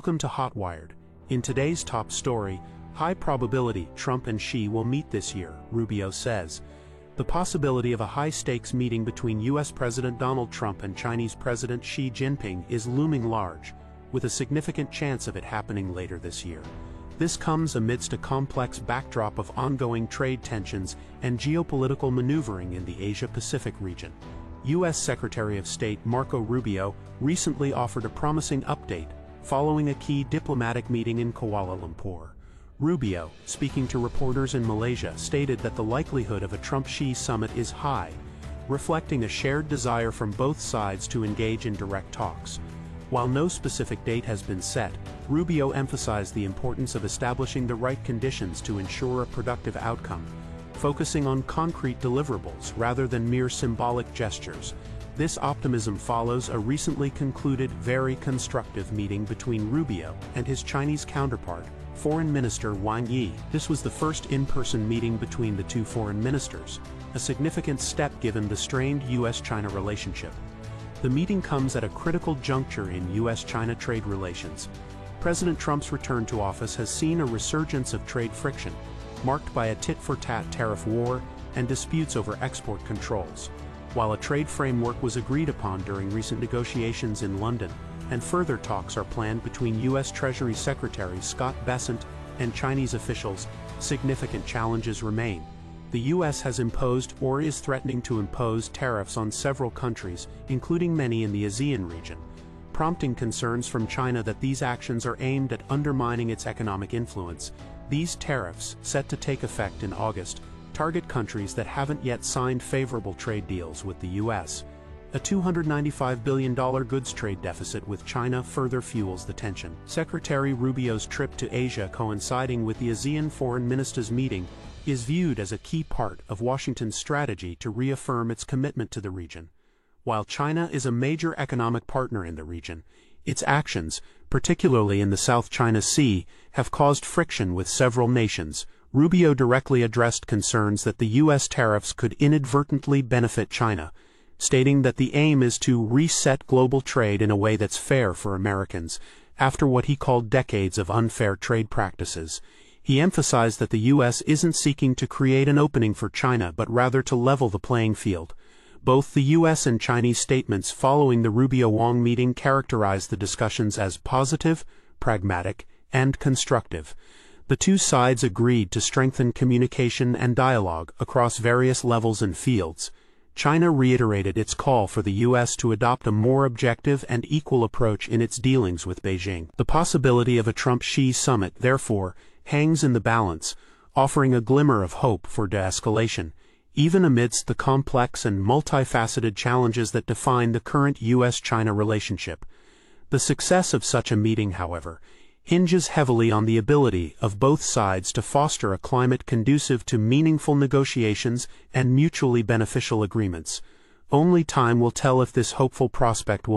Welcome to Hotwired. In today's top story, high probability Trump and Xi will meet this year, Rubio says. The possibility of a high-stakes meeting between U.S. President Donald Trump and Chinese President Xi Jinping is looming large, with a significant chance of it happening later this year. This comes amidst a complex backdrop of ongoing trade tensions and geopolitical maneuvering in the Asia-Pacific region. U.S. Secretary of State Marco Rubio recently offered a promising update following a key diplomatic meeting in Kuala Lumpur. Rubio, speaking to reporters in Malaysia, stated that the likelihood of a Trump-Xi summit is high, reflecting a shared desire from both sides to engage in direct talks. While no specific date has been set, Rubio emphasized the importance of establishing the right conditions to ensure a productive outcome, focusing on concrete deliverables rather than mere symbolic gestures. This optimism follows a recently concluded very constructive meeting between Rubio and his Chinese counterpart, Foreign Minister Wang Yi. This was the first in-person meeting between the two foreign ministers, a significant step given the strained U.S.-China relationship. The meeting comes at a critical juncture in U.S.-China trade relations. President Trump's return to office has seen a resurgence of trade friction, marked by a tit-for-tat tariff war and disputes over export controls. While a trade framework was agreed upon during recent negotiations in London, and further talks are planned between U.S. Treasury Secretary Scott Bessent and Chinese officials, significant challenges remain. The U.S. has imposed or is threatening to impose tariffs on several countries, including many in the ASEAN region, prompting concerns from China that these actions are aimed at undermining its economic influence. These tariffs, set to take effect in August, target countries that haven't yet signed favorable trade deals with the U.S. A $295 billion goods trade deficit with China further fuels the tension. Secretary Rubio's trip to Asia, coinciding with the ASEAN foreign ministers' meeting, is viewed as a key part of Washington's strategy to reaffirm its commitment to the region. While China is a major economic partner in the region, its actions, particularly in the South China Sea, have caused friction with several nations. Rubio directly addressed concerns that the U.S. tariffs could inadvertently benefit China, stating that the aim is to reset global trade in a way that's fair for Americans, after what he called decades of unfair trade practices. He emphasized that the U.S. isn't seeking to create an opening for China but rather to level the playing field. Both the U.S. and Chinese statements following the Rubio-Wang meeting characterized the discussions as positive, pragmatic, and constructive. The two sides agreed to strengthen communication and dialogue across various levels and fields. China reiterated its call for the U.S. to adopt a more objective and equal approach in its dealings with Beijing. The possibility of a Trump-Xi summit, therefore, hangs in the balance, offering a glimmer of hope for de-escalation, even amidst the complex and multifaceted challenges that define the current U.S.-China relationship. The success of such a meeting, however, hinges heavily on the ability of both sides to foster a climate conducive to meaningful negotiations and mutually beneficial agreements. Only time will tell if this hopeful prospect will